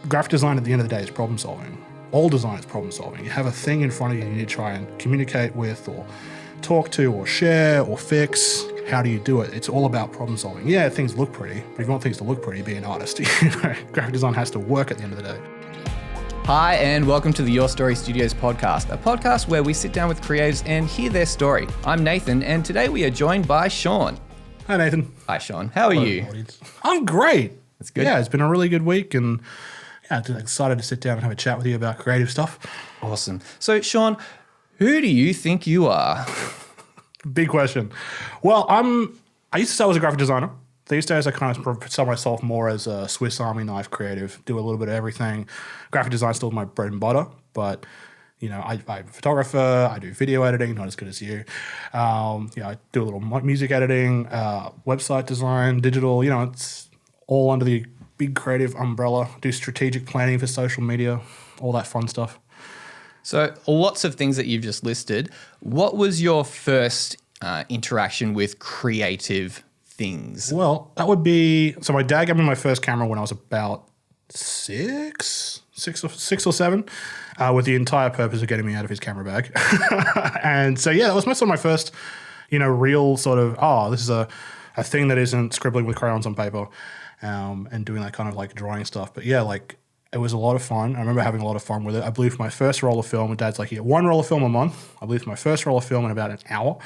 graphic design at the end of the day is problem solving. All design is problem solving. You have a thing in front of you need to try and communicate with or talk to or share or fix. How do you do it? It's all about problem solving. Yeah, things look pretty, but if you want things to look pretty, be an artist. Graphic design has to work at the end of the day. Hi, and welcome to the Your Story Studios podcast, a podcast where we sit down with creatives and hear their story. I'm Nathan, and today we are joined by Shaun. Hi, Nathan. Hi, Shaun. How are you? I'm great. That's good. Yeah, it's been a really good week, and I'm excited to sit down and have a chat with you about creative stuff. Awesome. So, Shaun, who do you think you are? Big question. Well, I used to say I was a graphic designer. These days, I kind of sell myself more as a Swiss Army knife creative, do a little bit of everything. Graphic design is still my bread and butter, but I'm a photographer, I do video editing, not as good as you. I do a little music editing, website design, digital, it's all under the big creative umbrella. Do strategic planning for social media, all that fun stuff. So lots of things that you've just listed. What was your first interaction with creative things? Well, that would be, so my dad gave me my first camera when I was about six or seven, with the entire purpose of getting me out of his camera bag. And so, yeah, that was sort of my first, real sort of, this is a thing that isn't scribbling with crayons on paper, and doing that kind of like drawing stuff. But yeah, it was a lot of fun. I remember having a lot of fun with it. I blew for my first roll of film, and Dad's like, you get one roll of film a month. I blew for my first roll of film in about an hour.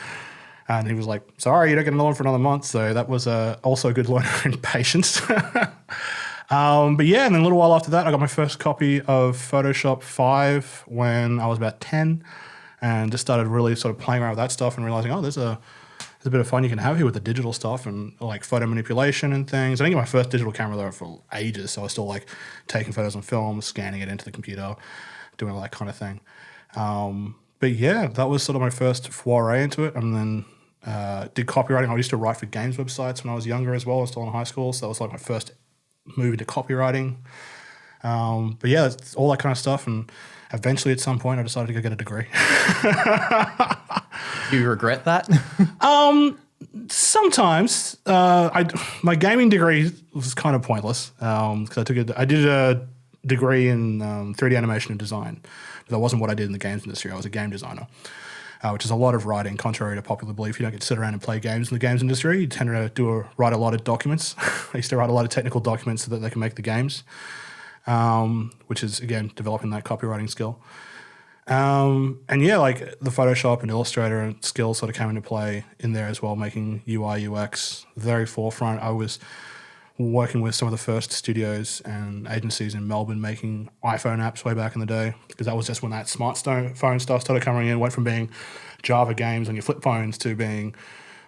And he was like, sorry, you don't get another one for another month. So that was also a good learner in patience. But yeah, and then a little while after that, I got my first copy of Photoshop 5 when I was about 10, and just started really sort of playing around with that stuff and realizing, there's a bit of fun you can have here with the digital stuff and like photo manipulation and things. I didn't get my first digital camera though for ages, so I was still like taking photos on film, scanning it into the computer, doing all that kind of thing. But yeah, that was sort of my first foray into it, and then did copywriting. I used to write for games websites when I was younger as well. I was still in high school, so that was like my first move into copywriting. But yeah, it's all that kind of stuff, and eventually at some point I decided to go get a degree. Do you regret that? Sometimes. My gaming degree was kind of pointless because I did a degree in 3D animation and design, but that wasn't what I did in the games industry. I was a game designer, which is a lot of writing. Contrary to popular belief, you don't get to sit around and play games in the games industry. You tend to write a lot of documents. I used to write a lot of technical documents so that they can make the games, which is, again, developing that copywriting skill. And yeah, like the Photoshop and Illustrator and skills sort of came into play in there as well, making UI, UX very forefront. I was working with some of the first studios and agencies in Melbourne making iPhone apps way back in the day, because that was just when that smartphone stuff started coming in. Went from being Java games on your flip phones to being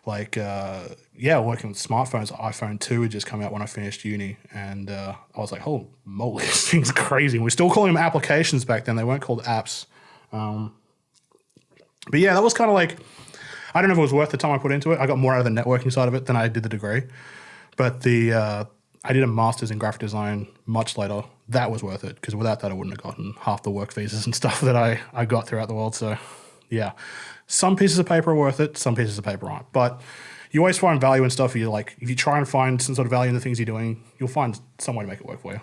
like, working with smartphones. iPhone 2 had just come out when I finished uni, and I was like, oh moly, this thing's crazy. We're still calling them applications back then. They weren't called apps. But yeah, that was kind of like, I don't know if it was worth the time I put into it. I got more out of the networking side of it than I did the degree. But I did a master's in graphic design much later. That was worth it, because without that I wouldn't have gotten half the work visas and stuff that I got throughout the world. So yeah, some pieces of paper are worth it, some pieces of paper aren't. But you always find value in stuff. If you try and find some sort of value in the things you're doing, you'll find some way to make it work for you.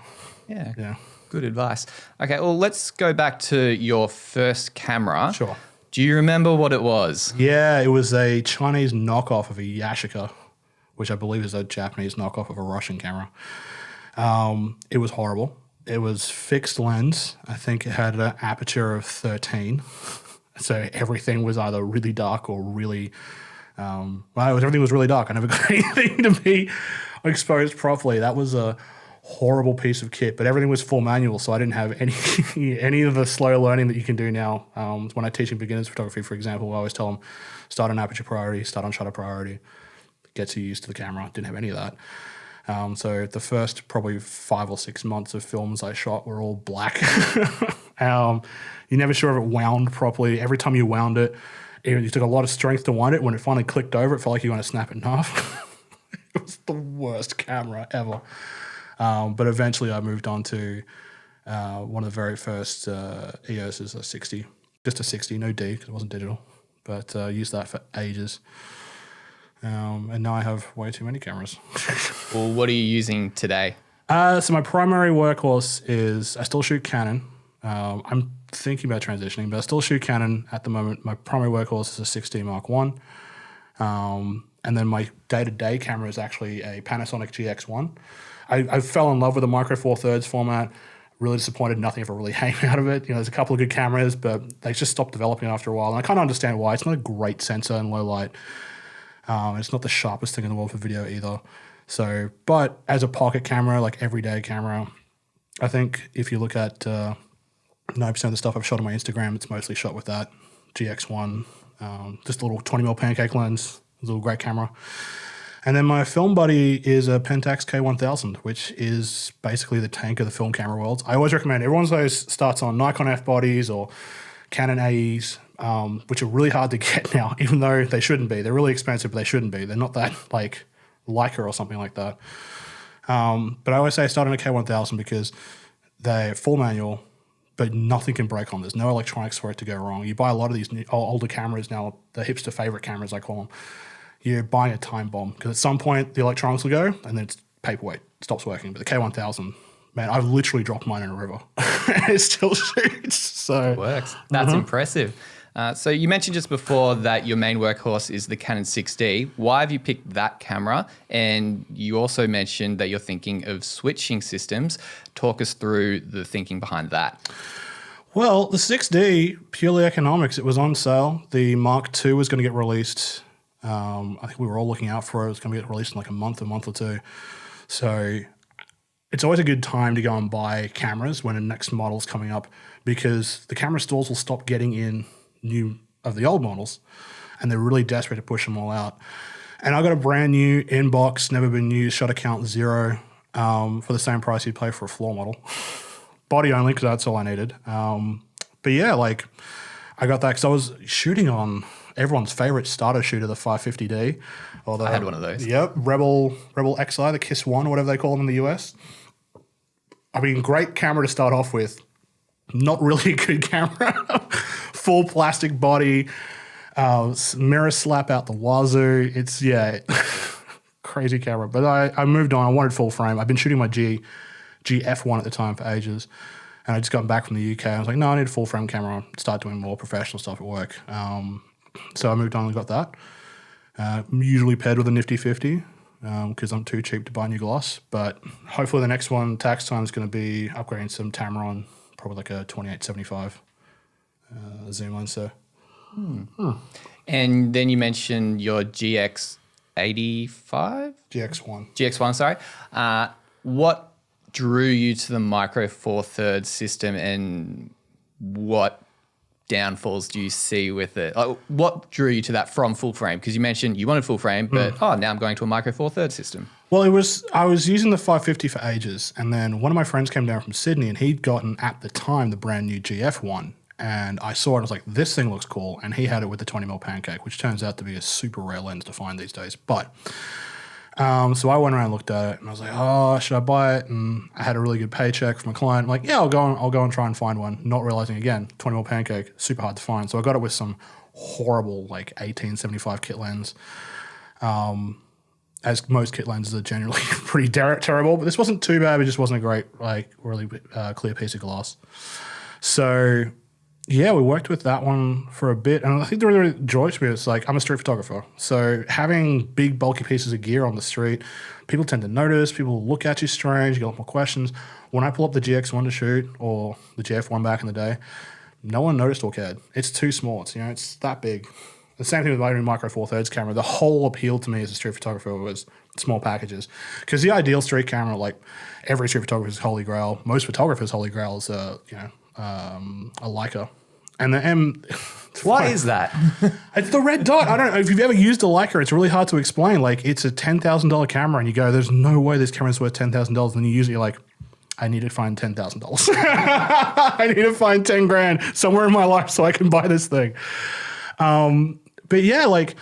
Yeah. Good advice. Okay, well, let's go back to your first camera. Sure. Do you remember what it was? Yeah, it was a Chinese knockoff of a Yashica, which I believe is a Japanese knockoff of a Russian camera. It was horrible. It was fixed lens. I think it had an aperture of 13. So everything was either really dark or really... everything was really dark. I never got anything to be exposed properly. That was a horrible piece of kit, but everything was full manual, so I didn't have any of the slow learning that you can do now. When I teach in beginners photography, for example, I always tell them, start on aperture priority, start on shutter priority, gets you used to the camera. Didn't have any of that. So the first probably 5 or 6 months of films I shot were all black. You're never sure if it wound properly. Every time you wound it, it took a lot of strength to wind it. When it finally clicked over, it felt like you were going to snap it in half. It was the worst camera ever. But eventually I moved on to one of the very first EOS's, a 60. Just a 60, no D, because it wasn't digital. But used that for ages. And now I have way too many cameras. Well, what are you using today? So my primary workhorse is I still shoot Canon. I'm thinking about transitioning, but I still shoot Canon at the moment. My primary workhorse is a 6D Mark I. And then my day-to-day camera is actually a Panasonic GX1. I fell in love with the Micro Four Thirds format. Really disappointed nothing ever really came out of it. There's a couple of good cameras, but they just stopped developing after a while. And I kind of understand why. It's not a great sensor in low light. It's not the sharpest thing in the world for video either. So, but as a pocket camera, like everyday camera, I think if you look at 90% of the stuff I've shot on my Instagram, it's mostly shot with that GX1, just a little 20mm pancake lens, a little great camera. And then my film buddy is a Pentax K1000, which is basically the tank of the film camera world. I always recommend everyone starts on Nikon F bodies or Canon AEs, which are really hard to get now, even though they shouldn't be. They're really expensive, but they shouldn't be. They're not that like Leica or something like that. But I always say start on a K1000 because they're full manual, but nothing can break on. There's no electronics for it to go wrong. You buy a lot of these older cameras now, the hipster favorite cameras, I call them. You're buying a time bomb because at some point the electronics will go and then it's paperweight, stops working. But the K1000, man, I've literally dropped mine in a river. It still shoots. So it works. That's impressive. So you mentioned just before that your main workhorse is the Canon 6D. Why have you picked that camera? And you also mentioned that you're thinking of switching systems. Talk us through the thinking behind that. Well, the 6D, purely economics, it was on sale. The Mark II was going to get released. I think we were all looking out for it. It was going to get released in like a month or two. So it's always a good time to go and buy cameras when the next model's coming up because the camera stores will stop getting in new of the old models and they're really desperate to push them all out. And I got a brand new inbox, never been used, shutter count 0 for the same price you'd pay for a floor model. Body only because that's all I needed. But yeah, like I got that because I was shooting on everyone's favorite starter shooter, the 550D. Or I had one of those. Yep, Rebel XI, the Kiss 1, or whatever they call them in the US. I mean, great camera to start off with. Not really a good camera. Full plastic body, mirror slap out the wazoo. It's, crazy camera. But I moved on. I wanted full frame. I've been shooting my GF1 at the time for ages. And I just got back from the UK. I was like, no, I need a full frame camera. Start doing more professional stuff at work. So I moved on and got that. Usually paired with a nifty 50 because I'm too cheap to buy new gloss. But hopefully the next one, tax time, is going to be upgrading some Tamron, probably like a 2875 zoom lens. So. And then you mentioned your GX85? GX1, sorry. What drew you to the Micro Four Thirds system and what downfalls do you see with it? What drew you to that from full frame? Because you mentioned you wanted full frame, but now I'm going to a Micro Four Thirds system. Well, I was using the 550 for ages, and then one of my friends came down from Sydney, and he'd gotten at the time the brand new GF1, and I saw it. I was like, this thing looks cool, and he had it with the 20mm pancake, which turns out to be a super rare lens to find these days. But so I went around and looked at it, and I was like, oh, should I buy it? And I had a really good paycheck from a client. I'm like, yeah, I'll go and try and find one. Not realizing again, 20mm pancake, super hard to find. So I got it with some horrible like 1875 kit lens. As most kit lenses are generally pretty terrible, but this wasn't too bad. It just wasn't a great, like, really clear piece of glass. So yeah, we worked with that one for a bit, and I think the really joy to me is like I'm a street photographer, so having big bulky pieces of gear on the street, people tend to notice. People look at you strange. You get a lot more questions. When I pull up the GX1 to shoot or the GF1 back in the day, no one noticed or cared. It's too small. It's that big. The same thing with my Micro Four Thirds camera. The whole appeal to me as a street photographer was small packages. Because the ideal street camera, like every street photographer's holy grail, most photographers' holy grail is a Leica. And the M... Why is that? It's the red dot. I don't know. If you've ever used a Leica, it's really hard to explain. Like, it's a $10,000 camera, and you go, there's no way this camera's worth $10,000. And then you use it, you're like, I need to find $10,000. I need to find 10 grand somewhere in my life so I can buy this thing. But yeah, like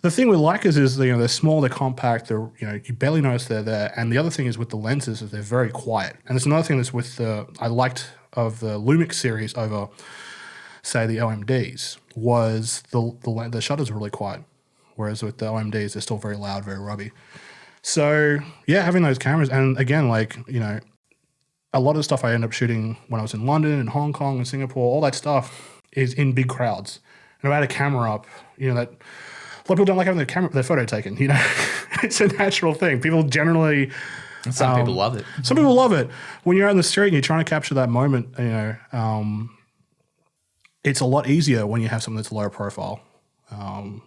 the thing with Leicas is, they're small, they're compact, they're, you barely notice they're there. And the other thing is with the lenses is they're very quiet. And there's another thing that's with I liked of the Lumix series over, say, the OMDs was the shutters are really quiet. Whereas with the OMDs, they're still very loud, very rubby. So yeah, having those cameras, and again, like, you know, a lot of the stuff I end up shooting when I was in London and Hong Kong and Singapore, all that stuff is in big crowds. And if I had a camera up, you know, that a lot of people don't like having their photo taken. You know, it's a natural thing. People generally. Some people love it. Some people love it. When you're out in the street and you're trying to capture that moment, you know, it's a lot easier when you have something that's low profile.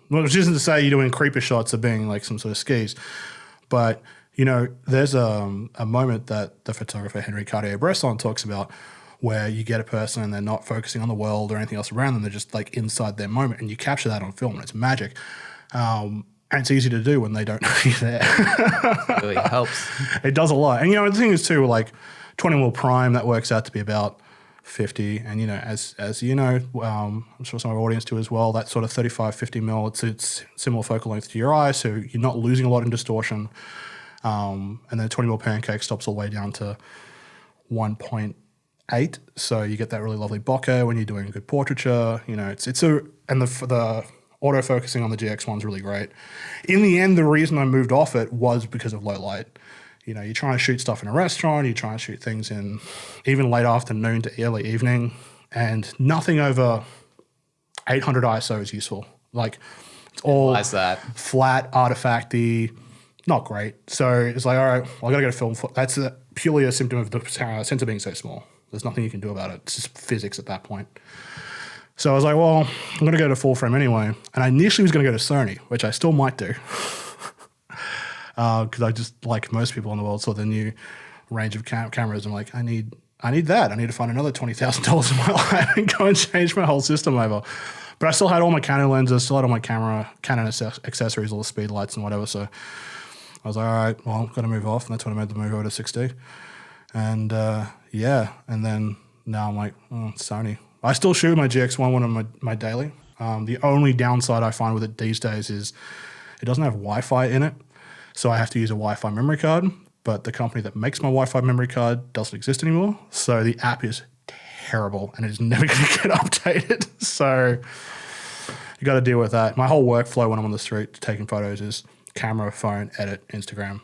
Which isn't to say you're doing creeper shots of being like some sort of skis, but you know, there's a moment that the photographer Henry Cartier-Bresson talks about where you get a person and they're not focusing on the world or anything else around them. They're just like inside their moment, and you capture that on film, and it's magic. And it's easy to do when they don't know you're there. It really helps. It does a lot. And, you know, the thing is too, like 20mm prime, that works out to be about 50. And, you know, as you know, I'm sure some of our audience do as well, that sort of 35, 50mm, it's similar focal length to your eye, so you're not losing a lot in distortion. And then 20mm pancake stops all the way down to 1.8. So you get that really lovely bokeh when you're doing a good portraiture. You know, and the autofocusing on the GX1 is really great. In the end, the reason I moved off it was because of low light. You know, you're trying to shoot stuff in a restaurant, you're trying to shoot things in even late afternoon to early evening, and nothing over 800 ISO is useful. Like, it's all flat, artifacty, not great. So it's like, all right, well, I got to go to film. That's purely a symptom of the sensor being so small. There's nothing you can do about it. It's just physics at that point. So I was like, well, I'm going to go to full frame anyway. And I initially was going to go to Sony, which I still might do. Because I just, like most people in the world, saw the new range of cameras. I'm like, I need that. I need to find another $20,000 in my life and go and change my whole system over. But I still had all my Canon lenses, still had all my Canon accessories, all the speed lights and whatever. So I was like, all right, well, I've got to move off. And that's when I made the move over to 6D. And and then now I'm like, Sony. I still shoot my GX1 on my daily. The only downside I find with it these days is it doesn't have Wi-Fi in it. So I have to use a Wi-Fi memory card. But the company that makes my Wi-Fi memory card doesn't exist anymore. So the app is terrible and it is never going to get updated. So you got to deal with that. My whole workflow when I'm on the street taking photos is camera, phone, edit, Instagram.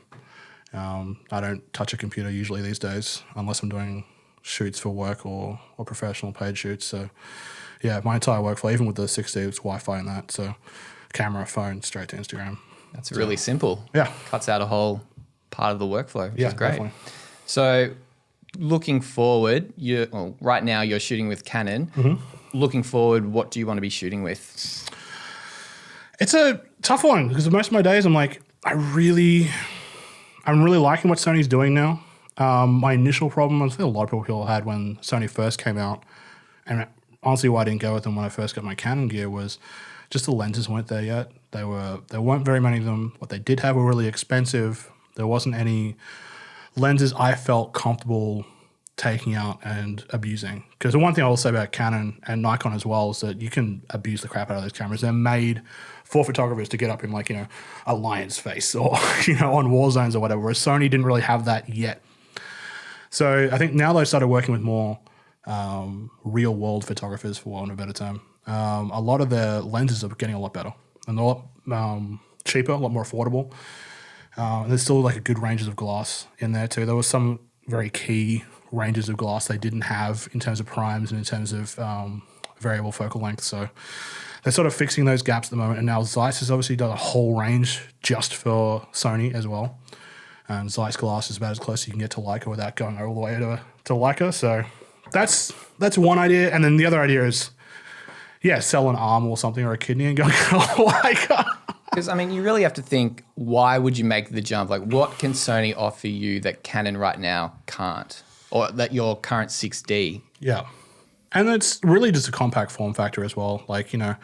I don't touch a computer usually these days unless I'm doing shoots for work or professional paid shoots. So yeah, my entire workflow, even with the 6D, it's Wi-Fi and that. So camera, phone, straight to Instagram. That's really simple. Yeah. Cuts out a whole part of the workflow, which is great. Definitely. So looking forward, right now you're shooting with Canon. Mm-hmm. Looking forward, what do you want to be shooting with? It's a tough one because most of my days I'm like, I'm really liking what Sony's doing now. My initial problem, I think a lot of people had when Sony first came out, and honestly why I didn't go with them when I first got my Canon gear was just the lenses weren't there yet. There weren't very many of them. What they did have were really expensive. There wasn't any lenses I felt comfortable taking out and abusing. Because the one thing I will say about Canon and Nikon as well is that you can abuse the crap out of those cameras. They're made for photographers to get up in like, you know, a lion's face or, you know, on war zones or whatever, whereas Sony didn't really have that yet. So I think now they've started working with more real world photographers, for want of a better term. A lot of their lenses are getting a lot better and they're a lot cheaper, a lot more affordable. And there's still like a good ranges of glass in there too. There was some very key ranges of glass they didn't have in terms of primes and in terms of variable focal length. So they're sort of fixing those gaps at the moment. And now Zeiss has obviously done a whole range just for Sony as well. And Zeiss glass is about as close as you can get to Leica without going all the way to Leica. So that's one idea. And then the other idea is, sell an arm or something or a kidney and go Leica. Because, I mean, you really have to think, why would you make the jump? Like, what can Sony offer you that Canon right now can't? Or that your current 6D? Yeah. And it's really just a compact form factor as well. Like, you know,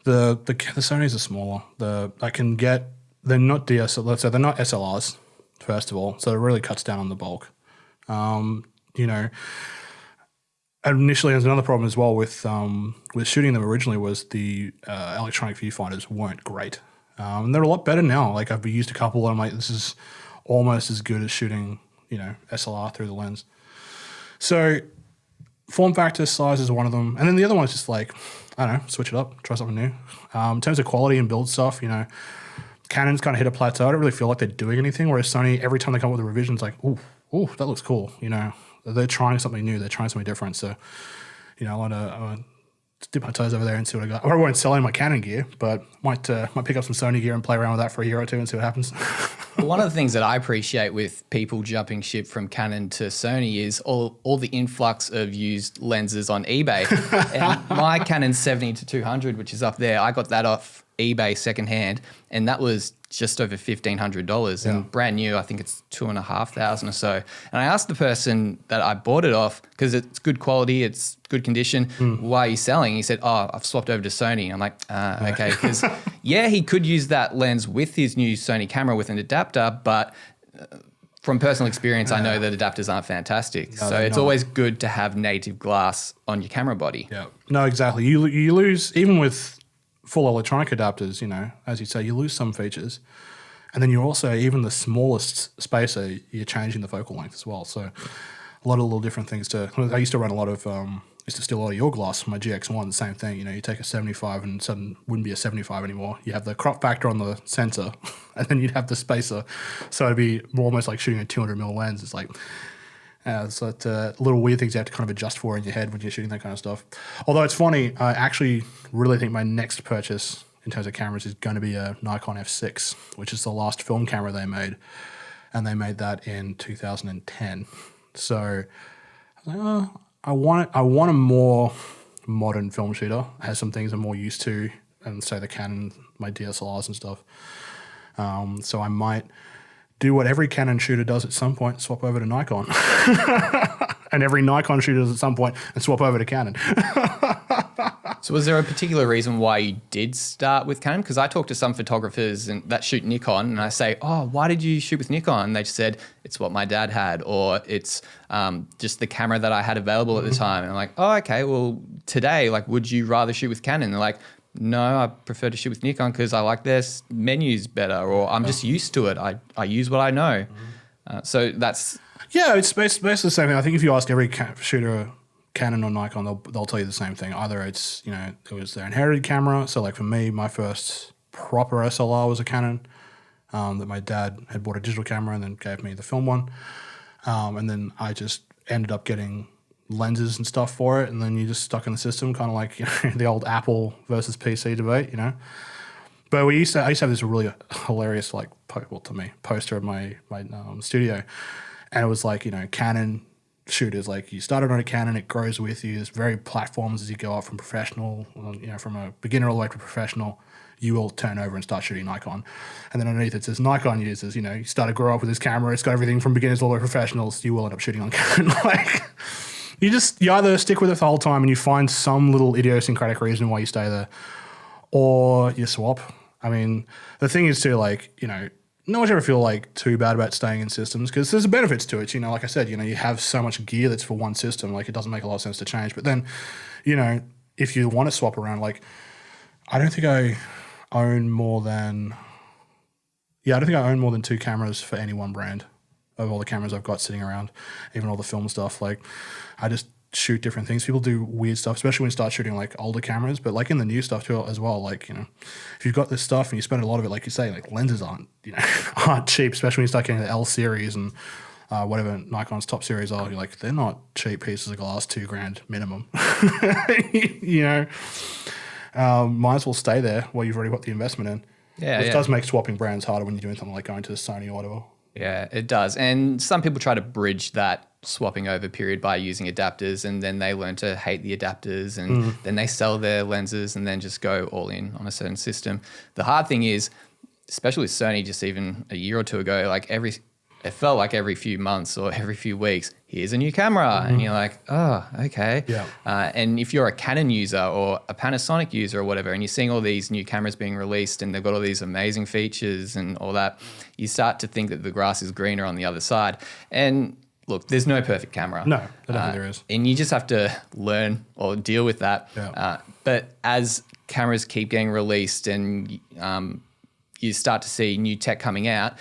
the Sonys are smaller. They're not DSLRs, so they're not SLRs, first of all. So it really cuts down on the bulk. You know, initially there's another problem as well with shooting them originally was the electronic viewfinders weren't great. And they're a lot better now. Like I've used a couple and I'm like, this is almost as good as shooting, you know, SLR through the lens. So form factor, size is one of them. And then the other one is just like, I don't know, switch it up, try something new. In terms of quality and build stuff, you know, Canon's kind of hit a plateau. I don't really feel like they're doing anything, whereas Sony, every time they come up with a revision, it's like, ooh, that looks cool. You know, they're trying something new. They're trying something different. So, you know, I want to dip my toes over there and see what I got. I won't sell any my Canon gear, but might pick up some Sony gear and play around with that for a year or two and see what happens. One of the things that I appreciate with people jumping ship from Canon to Sony is all the influx of used lenses on eBay. And my Canon 70 to 200, which is up there, I got that off eBay secondhand, and that was just over $1,500 and brand new. I think it's $2,500 or so. And I asked the person that I bought it off, because it's good quality, it's good condition. Why are you selling? He said, "Oh, I've swapped over to Sony." I'm like, okay, because he could use that lens with his new Sony camera with an adapter, but from personal experience, I know that adapters aren't fantastic. So it's always good to have native glass on your camera body. Yeah, no, exactly. You lose, even with full electronic adapters, you know, as you say, you lose some features. And then you're also, even the smallest spacer, you're changing the focal length as well. So a lot of little different things I used to run a lot of, used to steal a lot of your glass. My GX1, the same thing. You know, you take a 75 and suddenly wouldn't be a 75 anymore. You have the crop factor on the sensor and then you'd have the spacer. So it'd be almost like shooting a 200mm lens. It's like, so it's little weird things you have to kind of adjust for in your head when you're shooting that kind of stuff. Although it's funny, I actually really think my next purchase in terms of cameras is going to be a Nikon F6, which is the last film camera they made. And they made that in 2010. So I was like, I want a more modern film shooter. It has some things I'm more used to, and say the Canon, my DSLRs and stuff. So I might do what every Canon shooter does at some point, swap over to Nikon. And every Nikon shooter does at some point and swap over to Canon. So was there a particular reason why you did start with Canon? Because I talked to some photographers that shoot Nikon, and I say, "Oh, why did you shoot with Nikon?" And they just said, "It's what my dad had," or "It's just the camera that I had available at the time." And I'm like, "Oh, okay, well, today, like, would you rather shoot with Canon?" And they're like, "No, I prefer to shoot with Nikon because I like their menus better, or I'm just used to it. I use what I know." So that's... Yeah, it's basically the same thing. I think if you ask every shooter, Canon or Nikon, they'll tell you the same thing. Either it's, you know, it was their inherited camera. So like for me, my first proper SLR was a Canon that my dad had bought a digital camera and then gave me the film one. And then I just ended up getting lenses and stuff for it, and then you're just stuck in the system, kind of like, you know, the old Apple versus PC debate, you know. But I used to have this really hilarious, like, to me, poster in my studio, and it was like, you know, Canon shooters, like you started on a Canon, it grows with you. There's very platforms as you go up from professional, you know, from a beginner all the way to professional. You will turn over and start shooting Nikon. And then underneath it says Nikon users, you know, you start to grow up with this camera, it's got everything from beginners all the way to professionals, you will end up shooting on Canon. Like, you either stick with it the whole time and you find some little idiosyncratic reason why you stay there, or you swap. I mean, the thing is too, like, you know, no one should ever feel like too bad about staying in systems, because there's benefits to it. You know, like I said, you know, you have so much gear that's for one system, like it doesn't make a lot of sense to change. But then, you know, if you want to swap around, like, I don't think I own more than 2 cameras for any one brand of all the cameras I've got sitting around, even all the film stuff. Like, I just shoot different things. People do weird stuff, especially when you start shooting like older cameras, but like in the new stuff too as well. Like, you know, if you've got this stuff and you spend a lot of it, like you say, like lenses aren't cheap, especially when you start getting the L series and whatever Nikon's top series are. You're like, they're not cheap pieces of glass, $2,000 minimum. You know, might as well stay there while you've already got the investment in. Yeah, it does make swapping brands harder when you're doing something like going to Sony or whatever. Yeah, it does. And some people try to bridge that swapping over period by using adapters, and then they learn to hate the adapters, and then they sell their lenses and then just go all in on a certain system. The hard thing is, especially with Sony, just even a year or two ago, like it felt like every few months or every few weeks, here's a new camera. And you're like, oh, okay. Yeah. And if you're a Canon user or a Panasonic user or whatever, and you're seeing all these new cameras being released and they've got all these amazing features and all that, you start to think that the grass is greener on the other side. And look, there's no perfect camera. No, I don't think there is. And you just have to learn or deal with that. Yeah. But as cameras keep getting released and you start to see new tech coming out,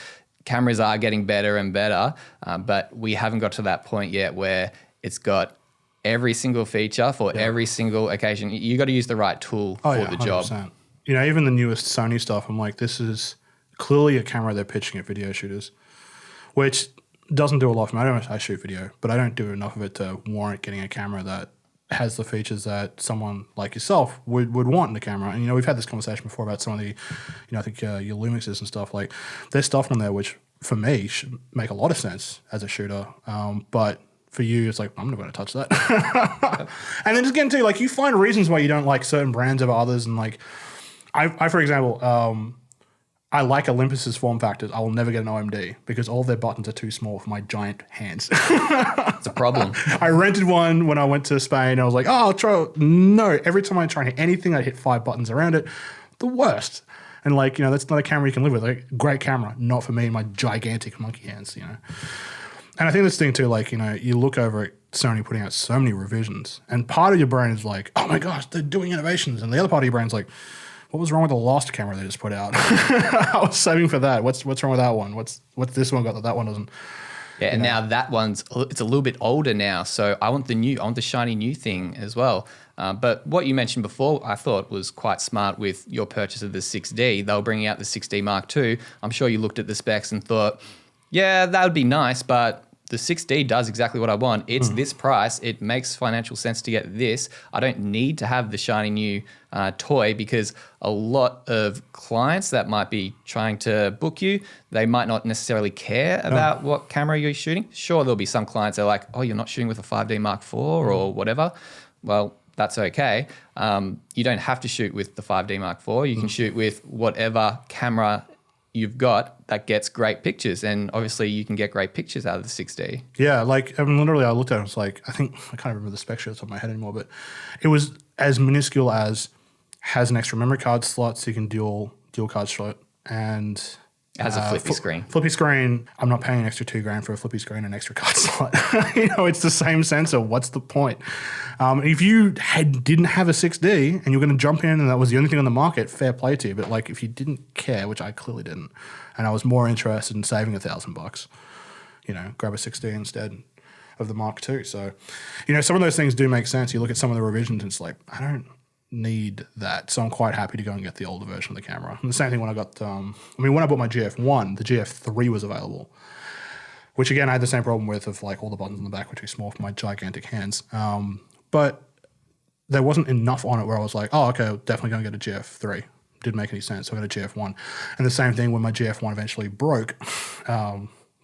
cameras are getting better and better, but we haven't got to that point yet where it's got every single feature for every single occasion. You got to use the right tool for the job. 100%. You know, even the newest Sony stuff, I'm like, this is clearly a camera they're pitching at video shooters, which doesn't do a lot for me. I shoot video, but I don't do enough of it to warrant getting a camera that has the features that someone like yourself would want in the camera. And, you know, we've had this conversation before about some of the, you know, I think your Lumixes and stuff. Like, there's stuff on there which, for me, should make a lot of sense as a shooter. But for you, it's like, I'm not going to touch that. And then just getting to, like, you find reasons why you don't like certain brands over others. And, like, I for example, I like Olympus's form factors. I will never get an OMD because all of their buttons are too small for my giant hands. It's a problem. I rented one when I went to Spain. I was like, oh, I'll try. No, every time I try and hit anything, I hit 5 buttons around it. The worst. And like, you know, that's not a camera you can live with. Like, great camera, not for me and my gigantic monkey hands, you know. And I think this thing too, like, you know, you look over at Sony putting out so many revisions and part of your brain is like, oh my gosh, they're doing innovations. And the other part of your brain's like, what was wrong with the last camera they just put out? I was saving for that. What's wrong with that one? What's this one got that one doesn't? Yeah, and now that one's, it's a little bit older now. So I want the shiny new thing as well. But what you mentioned before, I thought was quite smart with your purchase of the 6D. They were bringing out the 6D Mark II. I'm sure you looked at the specs and thought, yeah, that would be nice, but the 6D does exactly what I want. It's this price. It makes financial sense to get this. I don't need to have the shiny new toy because a lot of clients that might be trying to book you, they might not necessarily care about what camera you're shooting. Sure, there'll be some clients that are like, oh, you're not shooting with a 5D Mark IV or whatever. Well, that's okay. You don't have to shoot with the 5D Mark IV. You can shoot with whatever camera you've got that gets great pictures, and obviously you can get great pictures out of the 6D. Yeah, like, I mean, literally I looked at it and was like, I can't remember the spec sheet off the top of my head anymore, but it was as minuscule as has an extra memory card slot so you can dual card slot, and It has a flippy screen. Flippy screen. I'm not paying an extra $2,000 for a flippy screen and an extra card slot. You know, it's the same sensor. What's the point? If you didn't have a 6D and you're going to jump in and that was the only thing on the market, fair play to you. But like, if you didn't care, which I clearly didn't, and I was more interested in saving $1,000, you know, grab a 6D instead of the Mark II. So, you know, some of those things do make sense. You look at some of the revisions and it's like, I don't need that. So I'm quite happy to go and get the older version of the camera. And the same thing when I got, when I bought my GF1, the GF3 was available, which again, I had the same problem with of like all the buttons on the back were too small for my gigantic hands. But there wasn't enough on it where I was like, oh, okay, I'll definitely go and get a GF3. Didn't make any sense. So I got a GF1. And the same thing when my GF1 eventually broke,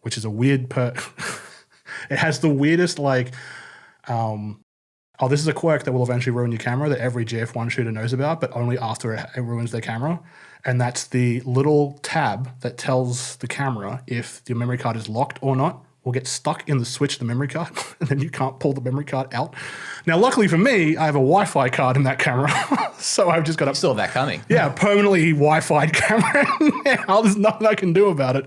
which is a weird it has the weirdest like, this is a quirk that will eventually ruin your camera that every GF1 shooter knows about, but only after it ruins their camera. And that's the little tab that tells the camera if your memory card is locked or not, will get stuck in the switch of the memory card, and then you can't pull the memory card out. Now, luckily for me, I have a Wi-Fi card in that camera, so I've just got Saw that coming. Yeah, permanently Wi-Fi camera now. There's nothing I can do about it.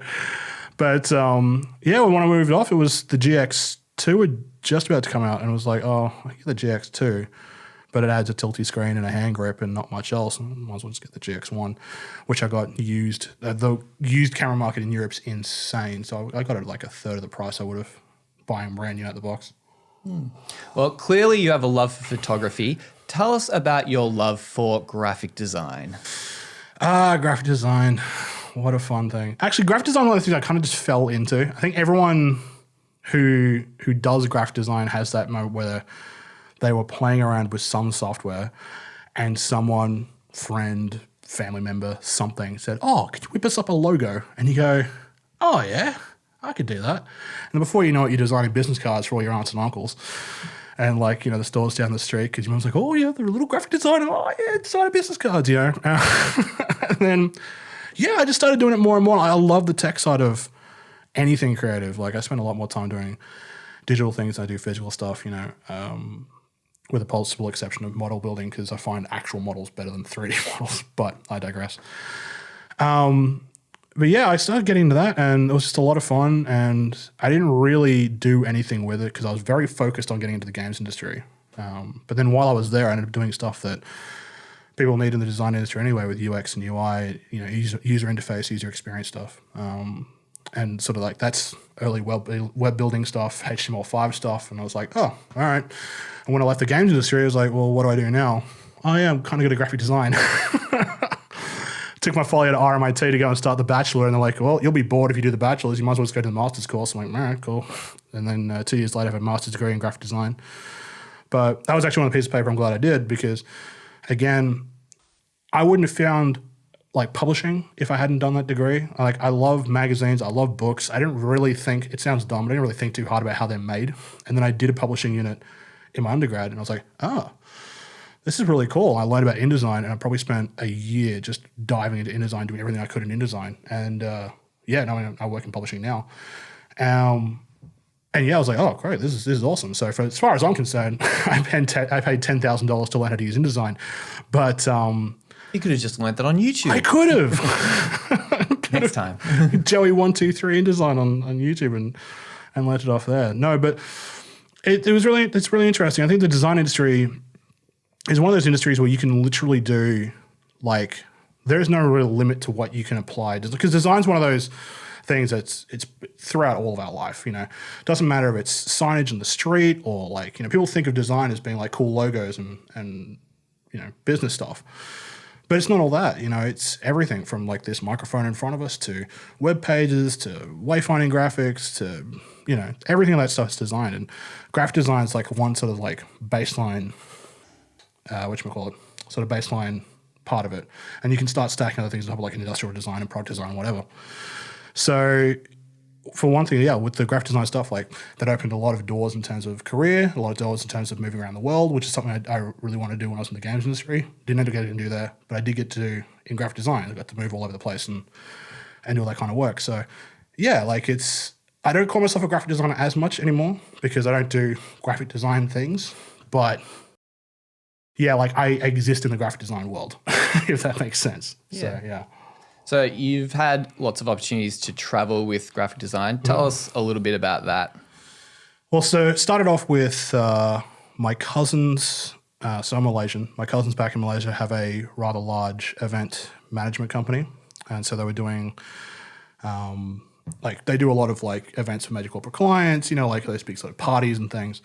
But when I moved it off, it was the GX2 had just about to come out, and it was like, oh, I get the GX2, but it adds a tilty screen and a hand grip and not much else. Might as well just get the GX1, which I got used. The used camera market in Europe's insane, so I got it at like a third of the price I would have buying brand new out the box. Well, clearly you have a love for photography. Tell us about your love for graphic design. Graphic design, what a fun thing. Actually, graphic design is one of the things I kind of just fell into. I think everyone who does graphic design has that moment where they were playing around with some software and someone, friend, family member, something said, oh, could you whip us up a logo? And you go, oh yeah, I could do that. And then before you know it, you're designing business cards for all your aunts and uncles. And like, you know, the stores down the street, because your mom's like, oh yeah, they're a little graphic designer. Oh yeah, designing business cards, you know. And then, I just started doing it more and more. I love the tech side of anything creative. Like, I spend a lot more time doing digital things than I do physical stuff, you know, with a possible exception of model building, because I find actual models better than 3D models, but I digress. I started getting into that, and it was just a lot of fun, and I didn't really do anything with it because I was very focused on getting into the games industry. But then while I was there, I ended up doing stuff that people need in the design industry anyway, with UX and UI, you know, user interface, user experience stuff. And sort of like that's early web building stuff, HTML5 stuff. And I was like, oh, all right. And when I left the games industry, I was like, well, what do I do now? Oh, yeah, I'm kind of good at graphic design. took my folio to RMIT to go and start the Bachelor, and they're like, well, you'll be bored if you do the Bachelor's. You might as well just go to the Master's course. I'm like, all right, cool. And then 2 years later, I have a Master's degree in graphic design. But that was actually one of the pieces of paper I'm glad I did because, again, I wouldn't have found like publishing if I hadn't done that degree. Like I love magazines, I love books. I didn't really think, it sounds dumb, but I didn't really think too hard about how they're made. And then I did a publishing unit in my undergrad and I was like, oh, this is really cool. I learned about InDesign and I probably spent a year just diving into InDesign, doing everything I could in InDesign. And now I work in publishing now. And yeah, I was like, oh, great, this is awesome. So as far as I'm concerned, I paid $10,000 to learn how to use InDesign. But you could have just learned that on YouTube. I could have. Next time. Joey123 InDesign on YouTube and learned it off there. No, but it's really interesting. I think the design industry is one of those industries where you can literally do like there is no real limit to what you can apply because design's one of those things that's it's throughout all of our life. You know, it doesn't matter if it's signage in the street or like people think of design as being like cool logos and business stuff. But it's not all that, it's everything from like this microphone in front of us to web pages to wayfinding graphics to, everything of that stuff is designed. And graphic design is like one sort of like baseline, sort of baseline part of it. And you can start stacking other things on top of like industrial design and product design, whatever. So for one thing, with the graphic design stuff, like that opened a lot of doors in terms of career, a lot of doors in terms of moving around the world, which is something I really wanted to do when I was in the games industry. Didn't end up getting to do there, but I did get to do in graphic design. I got to move all over the place and do all that kind of work. So I don't call myself a graphic designer as much anymore because I don't do graphic design things, but I exist in the graphic design world, if that makes sense. Yeah. So you've had lots of opportunities to travel with graphic design. Tell us a little bit about that. Well, so it started off with my cousins. So I'm Malaysian. My cousins back in Malaysia have a rather large event management company. And so they were doing, they do a lot of like events for major corporate clients, like they speak sort of parties and things.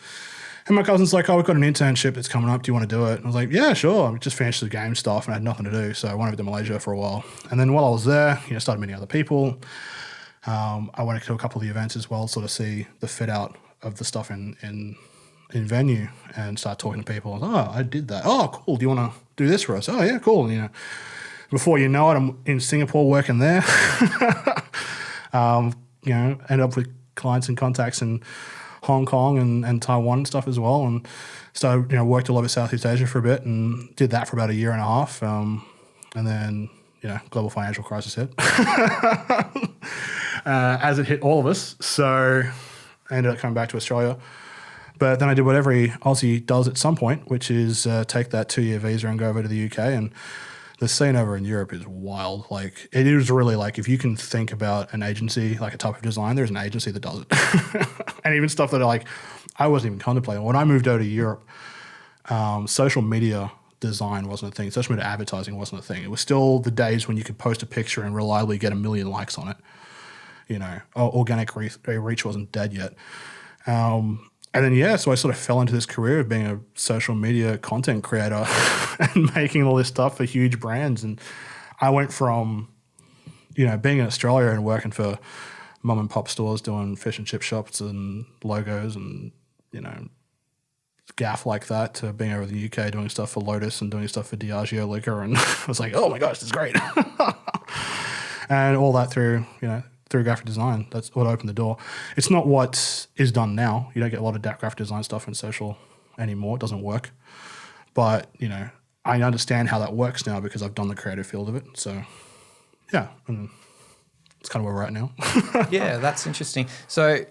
And my cousin's like, oh, we've got an internship that's coming up. Do you want to do it? And I was like, yeah, sure. I just finished the game stuff and I had nothing to do. So I went over to Malaysia for a while. And then while I was there, started meeting other people. I went to a couple of the events as well, sort of see the fit out of the stuff in venue and start talking to people. I was like, oh, I did that. Oh, cool. Do you want to do this for us? Oh, yeah, cool. And, before you know it, I'm in Singapore working there. End up with clients and contacts in Hong Kong and Taiwan and stuff as well, and started worked all over Southeast Asia for a bit and did that for about a year and a half, and then global financial crisis hit as it hit all of us. So I ended up coming back to Australia, but then I did what every Aussie does at some point, which is take that 2-year visa and go over to the UK. And the scene over in Europe is wild. Like it is really like if you can think about an agency, like a type of design, there's an agency that does it. And even stuff that I wasn't even contemplating. When I moved over to Europe, social media design wasn't a thing. Social media advertising wasn't a thing. It was still the days when you could post a picture and reliably get 1 million likes on it. Organic reach wasn't dead yet. And then, so I sort of fell into this career of being a social media content creator and making all this stuff for huge brands. And I went from, being in Australia and working for mum and pop stores doing fish and chip shops and logos and, gaff like that to being over in the UK doing stuff for Lotus and doing stuff for Diageo Liquor. And I was like, oh my gosh, this is great. And all that through graphic design. That's what opened the door. It's not what is done now. You don't get a lot of graphic design stuff in social anymore. It doesn't work. But, I understand how that works now because I've done the creative field of it. So, and it's kind of where we're at now. Yeah, that's interesting. So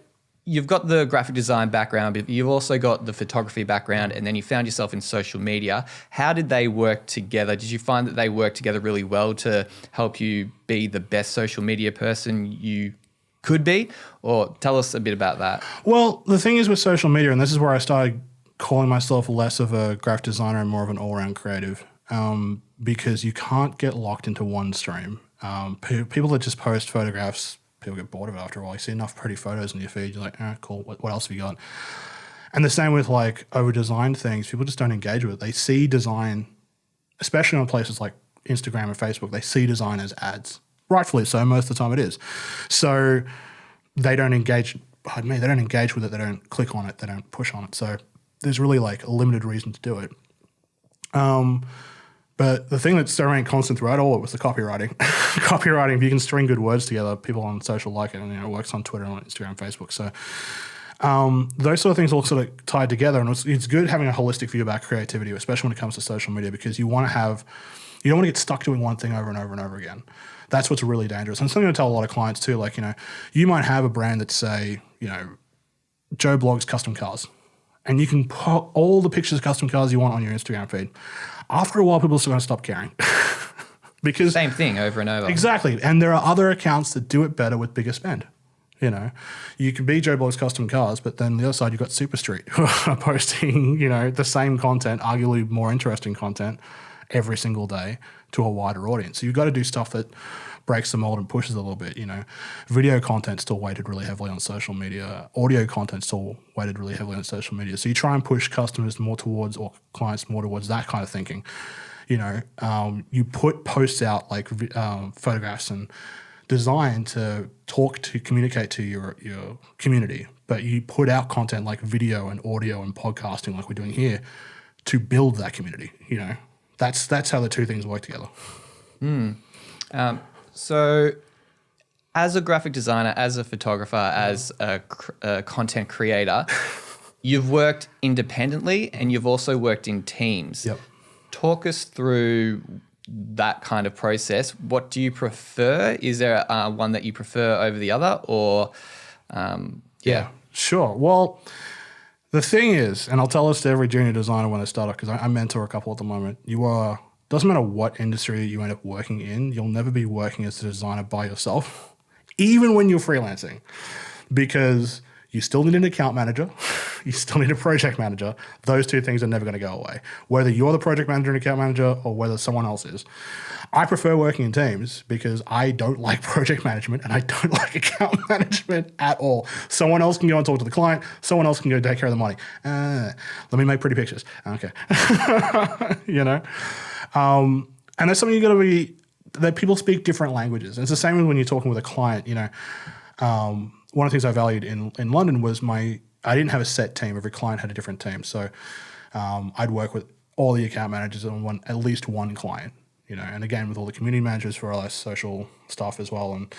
you've got the graphic design background, but you've also got the photography background, and then you found yourself in social media. How did they work together? Did you find that they worked together really well to help you be the best social media person you could be? Or tell us a bit about that. Well, the thing is with social media, and this is where I started calling myself less of a graphic designer and more of an all-around creative, because you can't get locked into one stream. People that just post photographs, people get bored of it after a while. You see enough pretty photos in your feed, you're like, all right, cool, what else have you got? And the same with like over-designed things. People just don't engage with it. They see design, especially on places like Instagram and Facebook, they see design as ads. Rightfully so, most of the time it is. So they don't engage, they don't engage with it, they don't click on it, they don't push on it. So there's really like a limited reason to do it. But the thing that remained constant throughout all of it was the copywriting. Copywriting, if you can string good words together, people on social like it, and it works on Twitter, on Instagram, Facebook. So those sort of things all sort of tied together, and it's good having a holistic view about creativity, especially when it comes to social media, because you don't want to get stuck doing one thing over and over and over again. That's what's really dangerous. And something I tell a lot of clients too, like, you might have a brand that say, Joe Blogs Custom Cars, and you can put all the pictures of custom cars you want on your Instagram feed. After a while, people are still going to stop caring. Because same thing over and over. Exactly. And there are other accounts that do it better with bigger spend. You can be Joe Blogs Custom Cars, but then on the other side, you've got Super Street who are posting, the same content, arguably more interesting content every single day to a wider audience. So you've got to do stuff that breaks the mold and pushes a little bit. Video content still weighted really heavily on social media. Audio content still weighted really heavily on social media. So you try and push customers more towards, or clients more towards, that kind of thinking. You put posts out like photographs and design to communicate to your community, but you put out content like video and audio and podcasting like we're doing here to build that community. That's how the two things work together. So as a graphic designer, as a photographer, as a content creator, you've worked independently and you've also worked in teams. Yep. Talk us through that kind of process. What do you prefer? Is there one that you prefer over the other, or Yeah, sure. Well, the thing is, and I'll tell this to every junior designer when they start off, because I mentor a couple at the moment, doesn't matter what industry you end up working in, you'll never be working as a designer by yourself, even when you're freelancing, because you still need an account manager, you still need a project manager. Those two things are never going to go away, whether you're the project manager and account manager or whether someone else is. I prefer working in teams because I don't like project management and I don't like account management at all. Someone else can go and talk to the client. Someone else can go take care of the money. Let me make pretty pictures. Okay. And that's something you got to be, that people speak different languages. And it's the same as when you're talking with a client, one of the things I valued in London was I didn't have a set team. Every client had a different team. So I'd work with all the account managers on at least one client, and again, with all the community managers for all our social stuff as well. And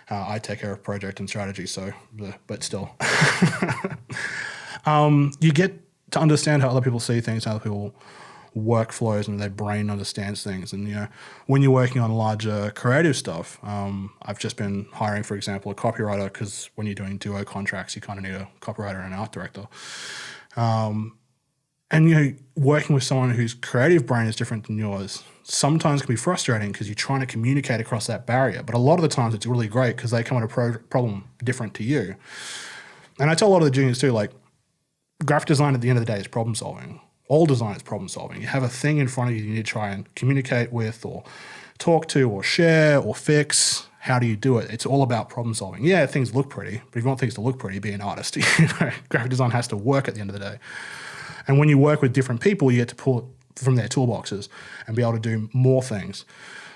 I take care of project and strategy. So, but still, you get to understand how other people see things, how other people workflows, and their brain understands things. And when you're working on larger creative stuff, I've just been hiring, for example, a copywriter, because when you're doing duo contracts, you kind of need a copywriter and an art director. And working with someone whose creative brain is different than yours sometimes can be frustrating because you're trying to communicate across that barrier. But a lot of the times it's really great because they come at a problem different to you. And I tell a lot of the juniors too, like, graphic design at the end of the day is problem solving. All design is problem solving. You have a thing in front of you need to try and communicate with or talk to or share or fix. How do you do it? It's all about problem solving. Yeah, things look pretty, but if you want things to look pretty, be an artist. Graphic design has to work at the end of the day. And when you work with different people, you get to pull from their toolboxes and be able to do more things.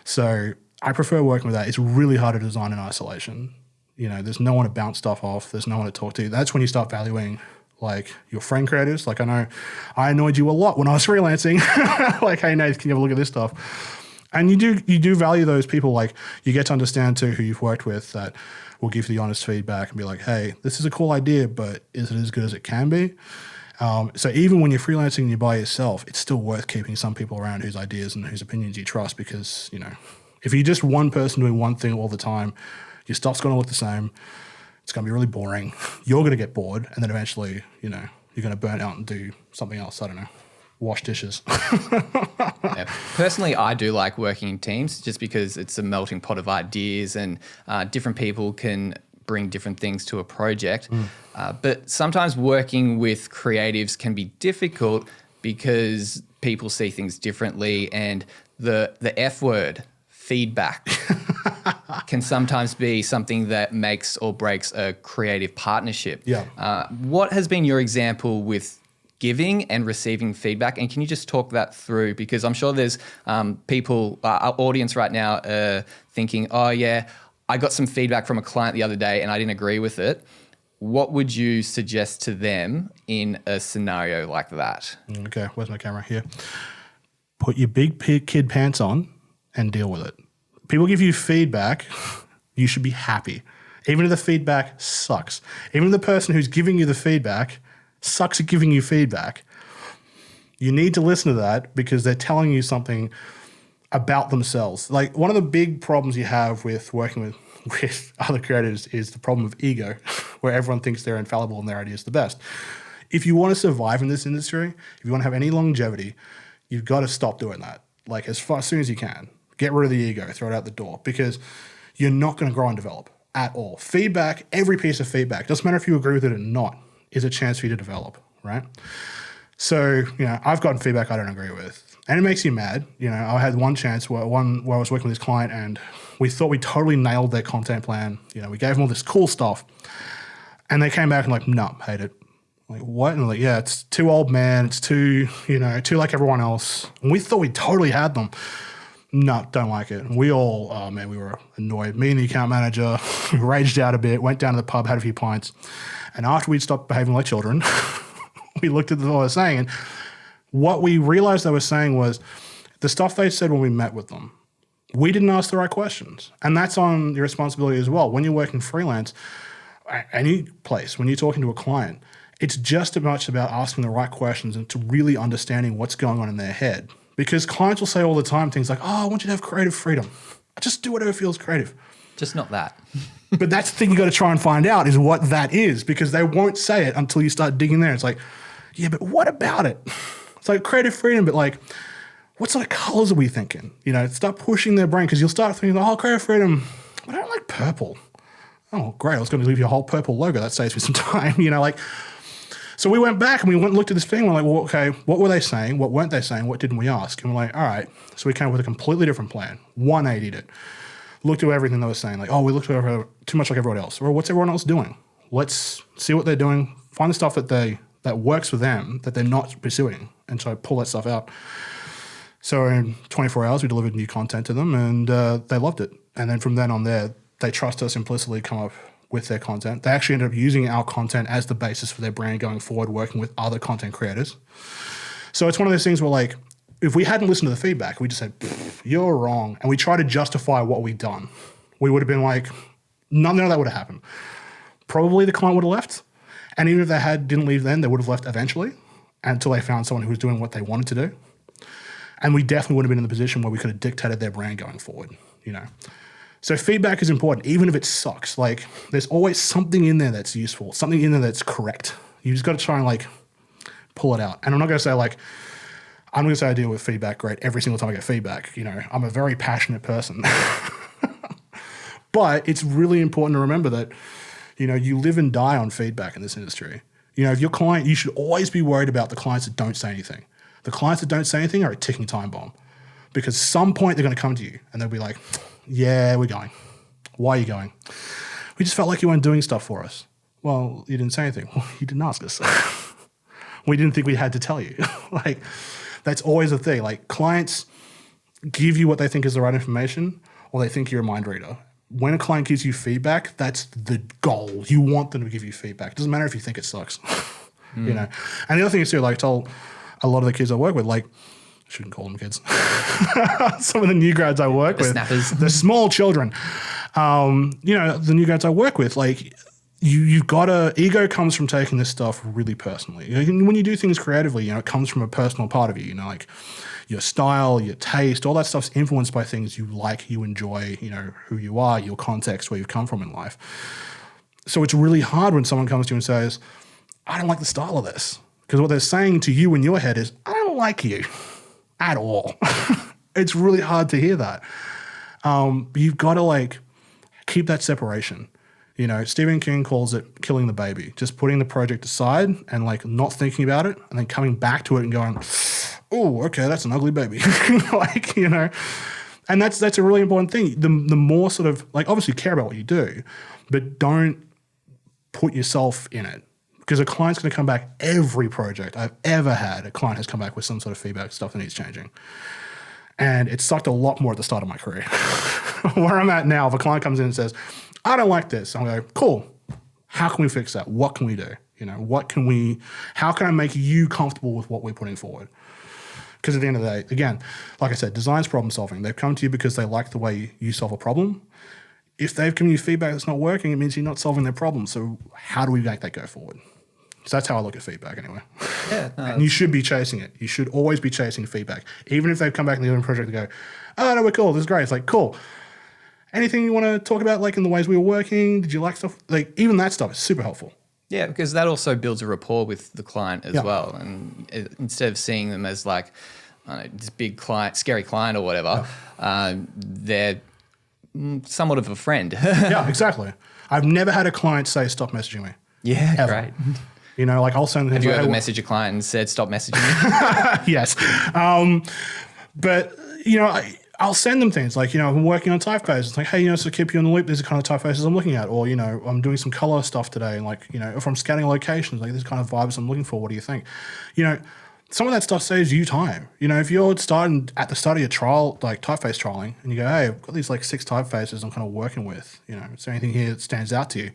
So I prefer working with that. It's really hard to design in isolation. There's no one to bounce stuff off. There's no one to talk to. That's when you start valuing like your friend creators. Like, I know I annoyed you a lot when I was freelancing. Like, hey, Nate, can you have a look at this stuff? And you do value those people. Like, you get to understand too who you've worked with that will give you the honest feedback and be like, hey, this is a cool idea, but is it as good as it can be? So even when you're freelancing and you're by yourself, it's still worth keeping some people around whose ideas and whose opinions you trust, because, if you're just one person doing one thing all the time, your stuff's going to look the same. It's going to be really boring. You're going to get bored, and then eventually, you're going to burn out and do something else. I don't know, wash dishes. Yeah. Personally, I do like working in teams just because it's a melting pot of ideas, and different people can bring different things to a project. But sometimes working with creatives can be difficult because people see things differently, and the F word, feedback, can sometimes be something that makes or breaks a creative partnership. Yeah. What has been your example with giving and receiving feedback? And can you just talk that through? Because I'm sure there's people, our audience right now thinking, oh yeah, I got some feedback from a client the other day and I didn't agree with it. What would you suggest to them in a scenario like that? Okay, where's my camera? Here. Put your big kid pants on and deal with it. People give you feedback, you should be happy. Even if the feedback sucks. Even if the person who's giving you the feedback sucks at giving you feedback, you need to listen to that because they're telling you something about themselves. Like one of the big problems you have with working with other creators is the problem of ego, where everyone thinks they're infallible and their idea is the best. If you want to survive in this industry, if you want to have any longevity, you've got to stop doing that. Like as soon as you can. Get rid of the ego, throw it out the door, because you're not going to grow and develop at all. Feedback, every piece of feedback, doesn't matter if you agree with it or not, is a chance for you to develop, right? So, I've gotten feedback I don't agree with. And it makes you mad. I had one chance where I was working with this client and we thought we totally nailed their content plan. We gave them all this cool stuff. And they came back and like, no, hate it. I'm like, what? And like, yeah, it's too old man. It's too like everyone else. And we thought we totally had them. No, don't like it. And we all, we were annoyed. Me and the account manager raged out a bit, went down to the pub, had a few pints. And after we'd stopped behaving like children, we looked at what they were saying. And what we realized they were saying was the stuff they said when we met with them. We didn't ask the right questions. And that's on your responsibility as well. When you're working freelance, any place, when you're talking to a client, it's just as much about asking the right questions and to really understanding what's going on in their head. Because clients will say all the time things like, oh, I want you to have creative freedom. Just do whatever feels creative. Just not that. But that's the thing you got to try and find out is what that is, because they won't say it until you start digging there. It's like, yeah, but what about it? It's like creative freedom, but like, what sort of colors are we thinking? Start pushing their brain because you'll start thinking, oh, creative freedom, I don't like purple. Oh, great. I was going to leave you a whole purple logo. That saves me some time, So we went back and we went and looked at this thing. We're like, well, okay, what were they saying? What weren't they saying? What didn't we ask? And we're like, all right. So we came up with a completely different plan. 180'd it. Looked at everything they were saying. Like, oh, we looked at too much like everyone else. Or what's everyone else doing? Let's see what they're doing. Find the stuff that works for them that they're not pursuing. And so I pull that stuff out. So in 24 hours, we delivered new content to them and they loved it. And then from then on there, they trust us implicitly, come up with their content. They actually ended up using our content as the basis for their brand going forward, working with other content creators. So it's one of those things where like, if we hadn't listened to the feedback, we just said, you're wrong. And we try to justify what we've done. We would have been like, none of that would have happened. Probably the client would have left. And even if they didn't leave then, they would have left eventually until they found someone who was doing what they wanted to do. And we definitely would have been in the position where we could have dictated their brand going forward, So feedback is important, even if it sucks. Like, there's always something in there that's useful, something in there that's correct. You just got to try and, like, pull it out. And I'm not going to say, like, I'm going to say I deal with feedback great every single time I get feedback. I'm a very passionate person. But it's really important to remember that, you live and die on feedback in this industry. If your client, you should always be worried about the clients that don't say anything. The clients that don't say anything are a ticking time bomb. Because some point they're going to come to you and they'll be like, yeah, we're going. Why are you going? We just felt like you weren't doing stuff for us. Well, you didn't say anything. Well, you didn't ask us. We didn't think we had to tell you. Like, that's always a thing. Like, clients give you what they think is the right information or they think you're a mind reader. When a client gives you feedback, that's the goal. You want them to give you feedback. It doesn't matter if you think it sucks. And the other thing is too, like I told a lot of the kids I work with, like, I shouldn't call them kids. Some of the new grads I work with, snappers. The small children, the new grads I work with, like, you've got ego comes from taking this stuff really personally. When you do things creatively, it comes from a personal part of you, like your style, your taste, all that stuff's influenced by things you like, you enjoy, who you are, your context, where you've come from in life. So it's really hard when someone comes to you and says, I don't like the style of this. Because what they're saying to you in your head is, I don't like you at all. It's really hard to hear that. But you've got to, like, keep that separation. Stephen King calls it killing the baby, just putting the project aside and, like, not thinking about it and then coming back to it and going, oh, okay, that's an ugly baby. And that's a really important thing. The more sort of, like, obviously care about what you do, but don't put yourself in it. Because a client's going to come back, every project I've ever had, a client has come back with some sort of feedback, stuff that needs changing. And it sucked a lot more at the start of my career. Where I'm at now, if a client comes in and says, I don't like this, I'm going, cool. How can we fix that? What can we do? How can I make you comfortable with what we're putting forward? Because at the end of the day, again, like I said, design's problem solving. They've come to you because they like the way you solve a problem. If they've given you feedback that's not working, it means you're not solving their problem. So how do we make that go forward? So that's how I look at feedback anyway. Yeah, no, and you should be chasing it. You should always be chasing feedback. Even if they've come back in the other project and go, oh, no, we're cool. This is great. It's like, cool. Anything you want to talk about, like in the ways we were working? Did you like stuff? Like even that stuff is super helpful. Yeah, because that also builds a rapport with the client as well. And instead of seeing them as like, I don't know, this big client, scary client or whatever, they're somewhat of a friend. Yeah, exactly. I've never had a client say, stop messaging me. Yeah, ever. Great. Like I'll send. Have you ever messaged a client and said, stop messaging me? Yes. But, I'll send them things like, I'm working on typefaces. It's like, hey, so keep you in the loop. These are kind of typefaces I'm looking at. Or, I'm doing some color stuff today. And like, if I'm scanning locations, like this kind of vibes I'm looking for. What do you think? Some of that stuff saves you time. If you're starting at the start of your trial, like typeface trialing, and you go, hey, I've got these like 6 typefaces I'm kind of working with. Is there anything here that stands out to you?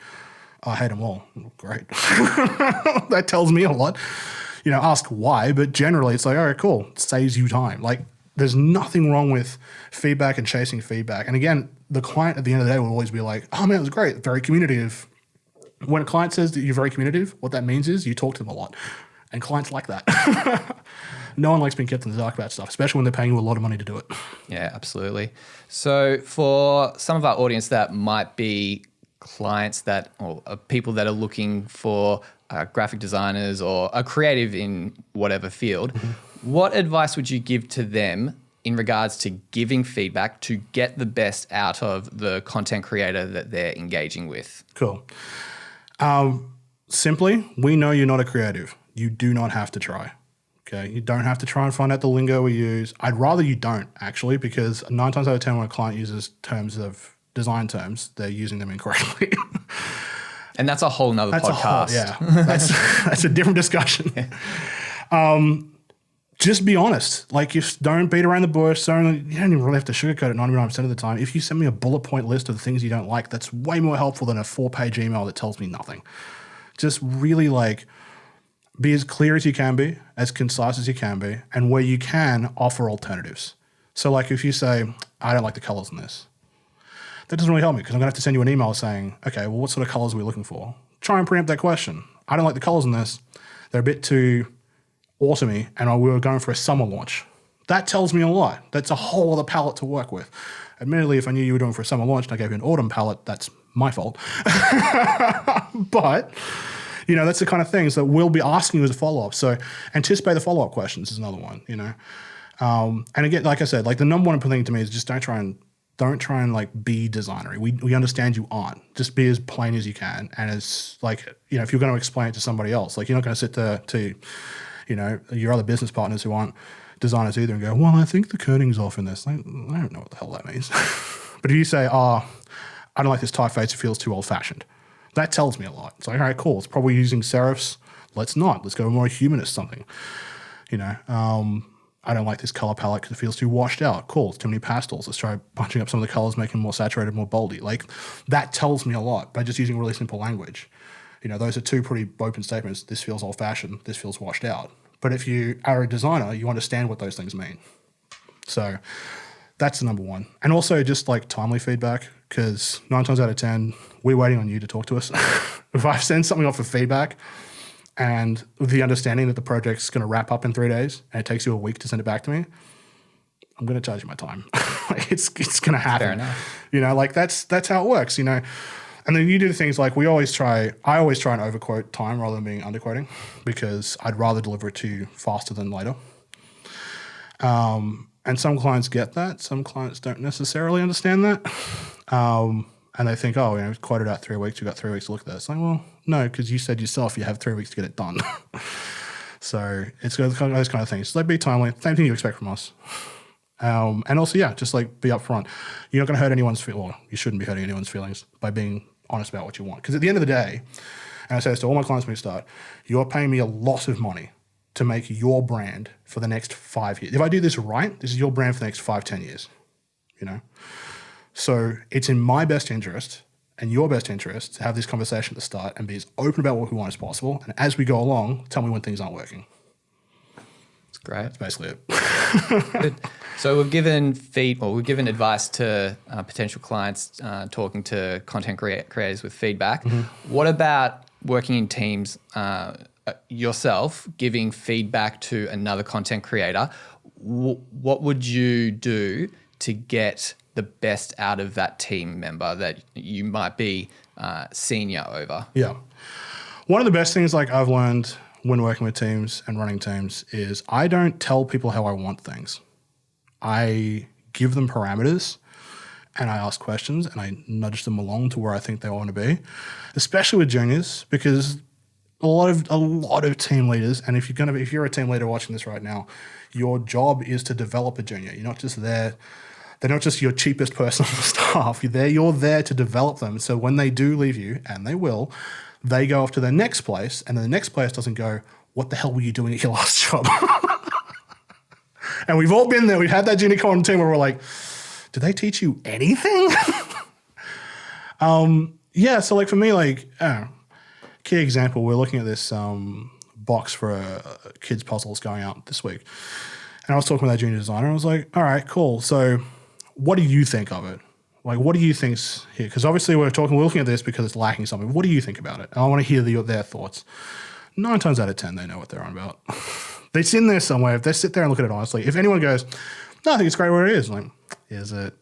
I hate them all. Great. That tells me a lot. Ask why, but generally it's like, all right, cool. It saves you time. Like there's nothing wrong with feedback and chasing feedback. And again, the client at the end of the day will always be like, oh man, it was great. Very communicative. When a client says that you're very communicative, what that means is you talk to them a lot. And clients like that. No one likes being kept in the dark about stuff, especially when they're paying you a lot of money to do it. Yeah, absolutely. So for some of our audience that might be clients or people that are looking for graphic designers or are creative in whatever field, what advice would you give to them in regards to giving feedback to get the best out of the content creator that they're engaging with? Cool. Simply, we know you're not a creative. You do not have to try. Okay, you don't have to try and find out the lingo we use. I'd rather you don't, actually, because 9 times out of 10 when a client uses design terms, they're using them incorrectly. And that's a whole nother podcast. That's a different discussion. Yeah. Just be honest. Like, don't beat around the bush. You don't even really have to sugarcoat it 99% of the time. If you send me a bullet point list of the things you don't like, that's way more helpful than a 4-page email that tells me nothing. Just really be as clear as you can be, as concise as you can be, and where you can, offer alternatives. So like if you say, I don't like the colors in this, that doesn't really help me because I'm going to have to send you an email saying, okay, well, what sort of colors are we looking for? Try and preempt that question. I don't like the colors in this. They're a bit too autumny, and we were going for a summer launch. That tells me a lot. That's a whole other palette to work with. Admittedly, if I knew you were doing for a summer launch and I gave you an autumn palette, that's my fault. But, that's the kind of things that we'll be asking you as a follow-up. So anticipate the follow-up questions is another one, And again, like I said, like the number one thing to me is just don't try and be designery. We understand you aren't. Just be as plain as you can. And as if you're going to explain it to somebody else, like you're not going to sit there to, your other business partners who aren't designers either and go, well, I think the kerning off in this. Like, I don't know what the hell that means. But if you say, I don't like this typeface, it feels too old fashioned. That tells me a lot. It's like, all right, cool. It's probably using serifs. Let's not. Let's go more humanist something. I don't like this color palette because it feels too washed out. Cool, it's too many pastels. Let's try bunching up some of the colors, making them more saturated, more boldy. Like that tells me a lot by just using really simple language. Those are 2 pretty open statements. This feels old-fashioned. This feels washed out. But if you are a designer, you understand what those things mean. So that's the number one. And also just like timely feedback, because 9 times out of 10, we're waiting on you to talk to us. If I send something off for feedback, and with the understanding that the project's going to wrap up in 3 days and it takes you a week to send it back to me, I'm going to charge you my time. It's going to happen. Fair enough. That's how it works, And then you do things like I always try and overquote time rather than being underquoting because I'd rather deliver it to you faster than later. And some clients get that. Some clients don't necessarily understand that. And they think, quoted out 3 weeks. You've got 3 weeks to look at that. It's like, well, no, because you said yourself you have 3 weeks to get it done. So it's those kind of things. So be timely. Same thing you expect from us. And also, just be upfront. You're not going to hurt anyone's feelings. Well, you shouldn't be hurting anyone's feelings by being honest about what you want. Because at the end of the day, and I say this to all my clients when we start, you're paying me a lot of money to make your brand for the next 5 years. If I do this right, this is your brand for the next 5-10 years, you know? So it's in my best interest and your best interest to have this conversation at the start and be as open about what we want as possible. And as we go along, tell me when things aren't working. That's great. That's basically it. Good. So we've given advice to potential clients, talking to content creators with feedback. Mm-hmm. What about working in teams, yourself giving feedback to another content creator? What would you do to get the best out of that team member that you might be senior over? Yeah. One of the best things like I've learned when working with teams and running teams is I don't tell people how I want things. I give them parameters and I ask questions and I nudge them along to where I think they want to be, especially with juniors, because a lot of team leaders, and if you're a team leader watching this right now, your job is to develop a junior. You're not just there. They're not just your cheapest person on the staff. You're there to develop them. So when they do leave you, and they will, they go off to their next place, and then the next place doesn't go, what the hell were you doing at your last job? And we've all been there. We've had that junior content team where we're like, did they teach you anything? Yeah, so like for me, like, key example, we're looking at this box for a kids' puzzles going out this week. And I was talking with that junior designer, and I was like, all right, cool. So what do you think of it? Like, what do you think's here? Because obviously we're looking at this because it's lacking something. What do you think about it? And I want to hear their thoughts. 9 times out of 10, they know what they're on about. It's in there somewhere. If they sit there and look at it honestly, if anyone goes, no, I think it's great where it is. Like, is it?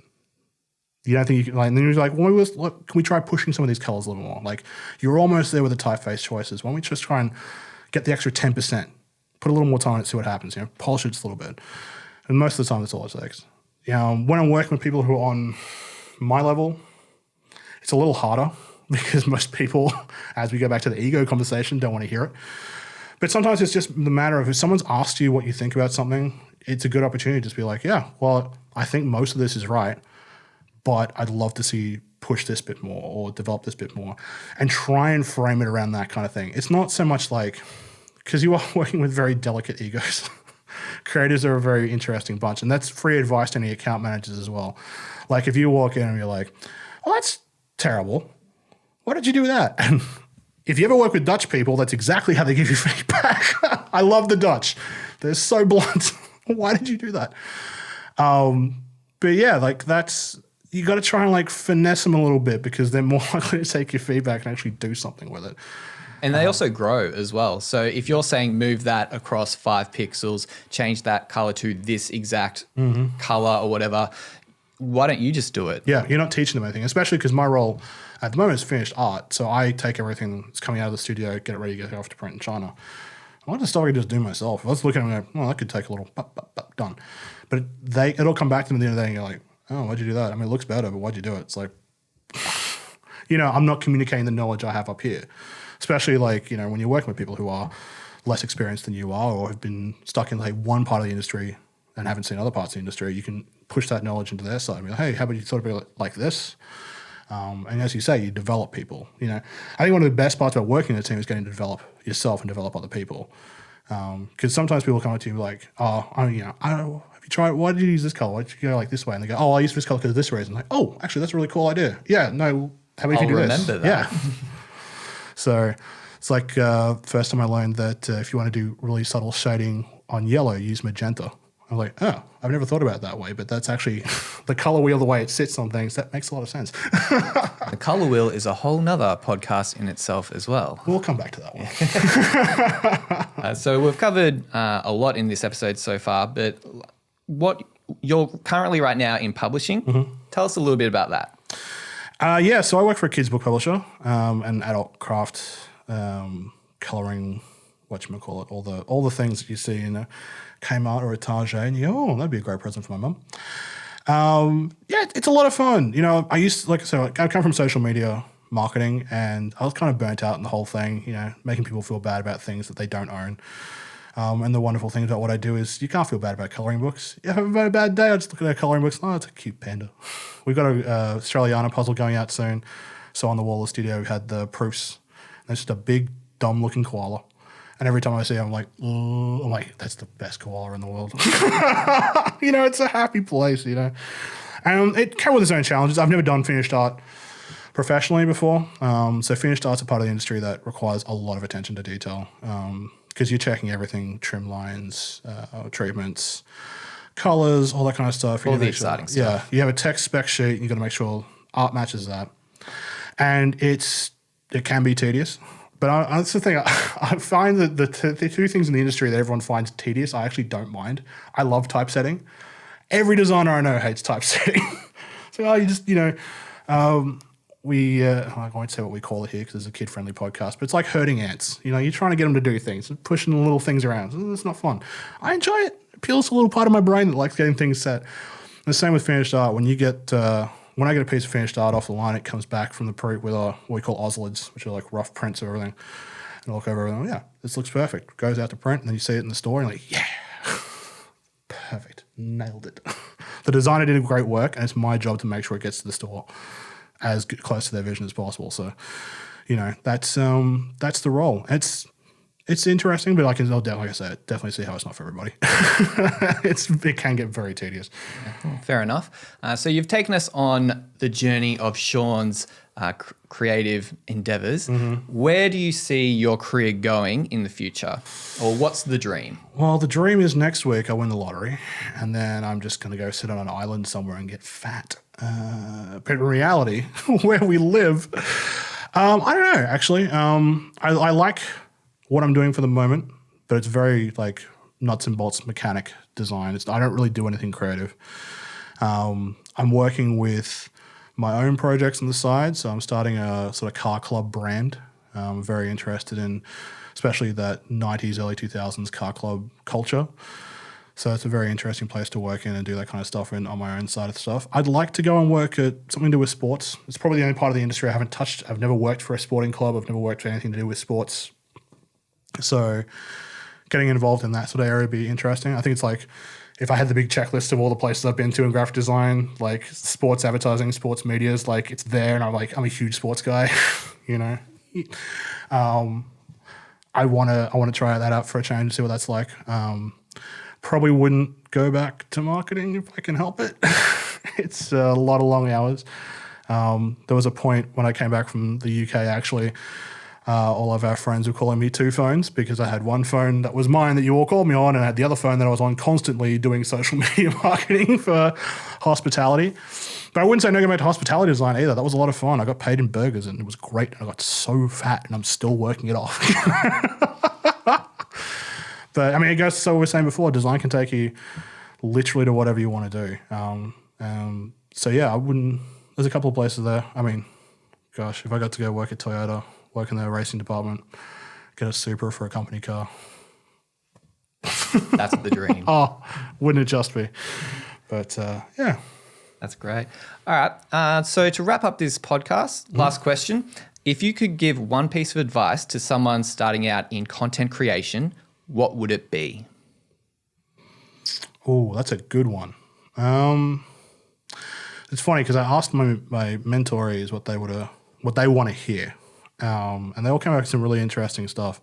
You don't think you can, like, and then you're like, can we try pushing some of these colors a little more? Like, you're almost there with the typeface choices. Why don't we just try and get the extra 10%? Put a little more time on it, see what happens, polish it just a little bit. And most of the time, that's all it takes. When I'm working with people who are on my level, it's a little harder because most people, as we go back to the ego conversation, don't want to hear it. But sometimes it's just the matter of if someone's asked you what you think about something, it's a good opportunity to just be like, yeah, well, I think most of this is right, but I'd love to see push this bit more or develop this bit more and try and frame it around that kind of thing. It's not so much like, because you are working with very delicate egos. Creators are a very interesting bunch, and that's free advice to any account managers as well. Like if you walk in and you're like, well, that's terrible. Why did you do that? And if you ever work with Dutch people, that's exactly how they give you feedback. I love the Dutch. They're so blunt. Why did you do that? But yeah, like you got to try and like finesse them a little bit because they're more likely to take your feedback and actually do something with it. And they also grow as well. So if you're saying move that across 5 pixels, change that color to this exact color or whatever, why don't you just do it? Yeah, you're not teaching them anything, especially because my role at the moment is finished art. So I take everything that's coming out of the studio, get it ready to go off to print in China. I want to start just do myself. Let's look at it and go, that could take a little, done. But it'll come back to them at the end of the day and you're like, oh, why'd you do that? I mean, it looks better, but why'd you do it? It's like, I'm not communicating the knowledge I have up here. Especially like, when you're working with people who are less experienced than you are or have been stuck in like one part of the industry and haven't seen other parts of the industry, you can push that knowledge into their side and be like, hey, how about you thought about it like this? And as you say, you develop people. I think one of the best parts about working in a team is getting to develop yourself and develop other people. Because sometimes people come up to you like, have you tried, why did you use this color? Why did you go like this way? And they go, I used this color because of this reason. Like, oh, actually, that's a really cool idea. Yeah, no, how about you do this? I'll remember that. Yeah. So it's like first time I learned that if you want to do really subtle shading on yellow, use magenta. I'm like, oh, I've never thought about it that way, but that's actually the color wheel, the way it sits on things, that makes a lot of sense. The color wheel is a whole nother podcast in itself as well. We'll come back to that one. So we've covered a lot in this episode so far, but what you're currently right now in publishing, tell us a little bit about that. So I work for a kids book publisher, an adult craft, colouring, whatchamacallit, all the things that you see in a Kmart or a Target, and you go, that'd be a great present for my mum. It's a lot of fun. I come from social media marketing, and I was kind of burnt out in the whole thing, making people feel bad about things that they don't own. And the wonderful thing about what I do is you can't feel bad about colouring books. If I have a bad day, I just look at our colouring books. Oh, it's a cute panda. We've got a Australiana puzzle going out soon. So on the wall of the studio, we had the proofs. It's just a big, dumb-looking koala. And every time I see it, I'm like, oh, that's the best koala in the world. It's a happy place, And it came with its own challenges. I've never done finished art professionally before. So finished art's a part of the industry that requires a lot of attention to detail because you're checking everything, trim lines, treatments, colors, all that kind of stuff. All the exciting stuff. Yeah, you have a text spec sheet. You've got to make sure art matches that. And it can be tedious. But that's the thing. I find that the two things in the industry that everyone finds tedious, I actually don't mind. I love typesetting. Every designer I know hates typesetting. So you just, I won't say what we call it here because it's a kid-friendly podcast, but it's like herding ants. You're trying to get them to do things, pushing little things around. It's not fun. I enjoy it. It appeals to a little part of my brain that likes getting things set. And the same with finished art. When I get a piece of finished art off the line, it comes back from the proof with what we call oslids, which are like rough prints of everything. And I look over everything, yeah, this looks perfect. Goes out to print, and then you see it in the store, and you're like, yeah, perfect, nailed it. The designer did great work, and it's my job to make sure it gets to the store as close to their vision as possible. So, that's the role. It's interesting, but like I said, definitely see how it's not for everybody. It can get very tedious. Fair enough. So you've taken us on the journey of Shaun's creative endeavors. Mm-hmm. Where do you see your career going in the future? Or what's the dream? Well, the dream is next week I win the lottery, and then I'm just going to go sit on an island somewhere and get fat. But in reality, where we live, I don't know, actually. I like what I'm doing for the moment, but it's very like nuts and bolts mechanic design. I don't really do anything creative. I'm working with my own projects on the side, so I'm starting a sort of car club brand. I'm very interested in especially that 90s, early 2000s car club culture. So it's a very interesting place to work in and do that kind of stuff on my own side of stuff. I'd like to go and work at something to do with sports. It's probably the only part of the industry I haven't touched. I've never worked for a sporting club. I've never worked for anything to do with sports. So getting involved in that sort of area would be interesting. I think it's like if I had the big checklist of all the places I've been to in graphic design, like sports advertising, sports media, like it's there, and I'm a huge sports guy, I want to try that out for a change and see what that's like. Probably wouldn't go back to marketing if I can help it. It's a lot of long hours. There was a point when I came back from the UK, actually, all of our friends were calling me two phones because I had one phone that was mine that you all called me on, and I had the other phone that I was on constantly doing social media marketing for hospitality. But I wouldn't say no go back to hospitality design either. That was a lot of fun. I got paid in burgers and it was great. I got so fat and I'm still working it off. But I mean, I guess so we were saying before, design can take you literally to whatever you want to do. So yeah, there's a couple of places there. I mean, gosh, if I got to go work at Toyota, work in their racing department, get a Supra for a company car. That's the dream. Oh, wouldn't it just be? But yeah. That's great. All right. So to wrap up this podcast, last question. If you could give one piece of advice to someone starting out in content creation, what would it be? Oh, that's a good one. It's funny because I asked my mentorees what they want to hear. And they all came back with some really interesting stuff.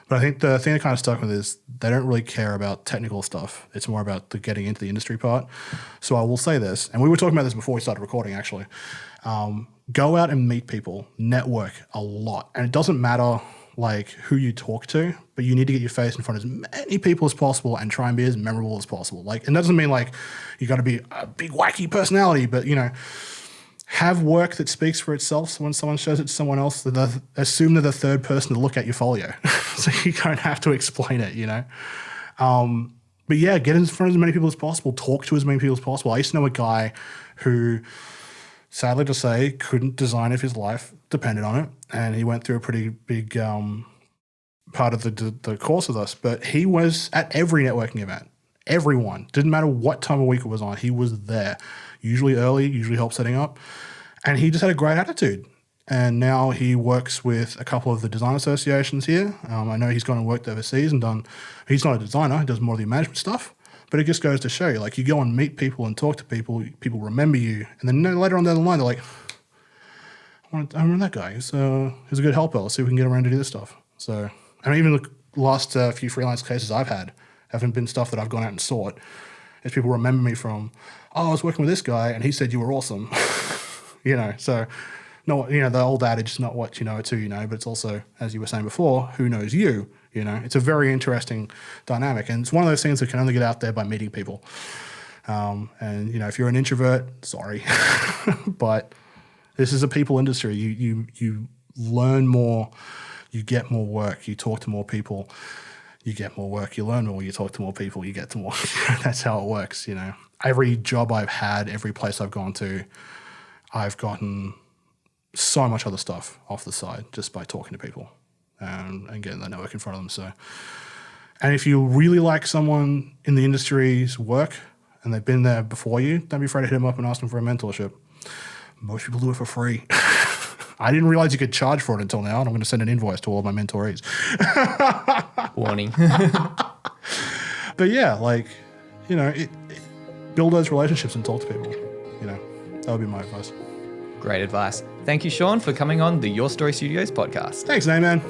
But I think the thing that kind of stuck with is they don't really care about technical stuff. It's more about the getting into the industry part. So I will say this, and we were talking about this before we started recording, actually. Go out and meet people, network a lot. And it doesn't matter like who you talk to, but you need to get your face in front of as many people as possible and try and be as memorable as possible. Like, and that doesn't mean like you got to be a big wacky personality, but have work that speaks for itself. So when someone shows it to someone else, assume they're the third person to look at your folio. So you don't have to explain it, But yeah, get in front of as many people as possible. Talk to as many people as possible. I used to know a guy who, sadly to say, couldn't design if his life depended on it. And he went through a pretty big part of the course with us. But he was at every networking event. Everyone. Didn't matter what time of week it was on. He was there. Usually early, usually helped setting up. And he just had a great attitude. And now he works with a couple of the design associations here. I know he's gone and worked overseas and he's not a designer, he does more of the management stuff. But it just goes to show you, like you go and meet people and talk to people, people remember you. And then later on down the line, they're like, I remember that guy. He's a good helper. Let's see if we can get around to do this stuff. So, and even the last few freelance cases I've had haven't been stuff that I've gone out and sought. As people remember me from, I was working with this guy and he said you were awesome. So the old adage is not what you know, it's who you know, but it's also, as you were saying before, who knows you. It's a very interesting dynamic. And it's one of those things that can only get out there by meeting people. If you're an introvert, sorry, but this is a people industry. You learn more, you get more work, you talk to more people, you get more work, you learn more, you talk to more people, you get to more. That's how it works. Every job I've had, every place I've gone to, I've gotten so much other stuff off the side just by talking to people and getting that network in front of them. So, and if you really like someone in the industry's work and they've been there before you, don't be afraid to hit them up and ask them for a mentorship. Most people do it for free. I didn't realize you could charge for it until now, and I'm going to send an invoice to all my mentorees. Warning. But yeah, build those relationships and talk to people. That would be my advice. Great advice. Thank you, Shaun, for coming on the Your Story Studios podcast. Thanks, man.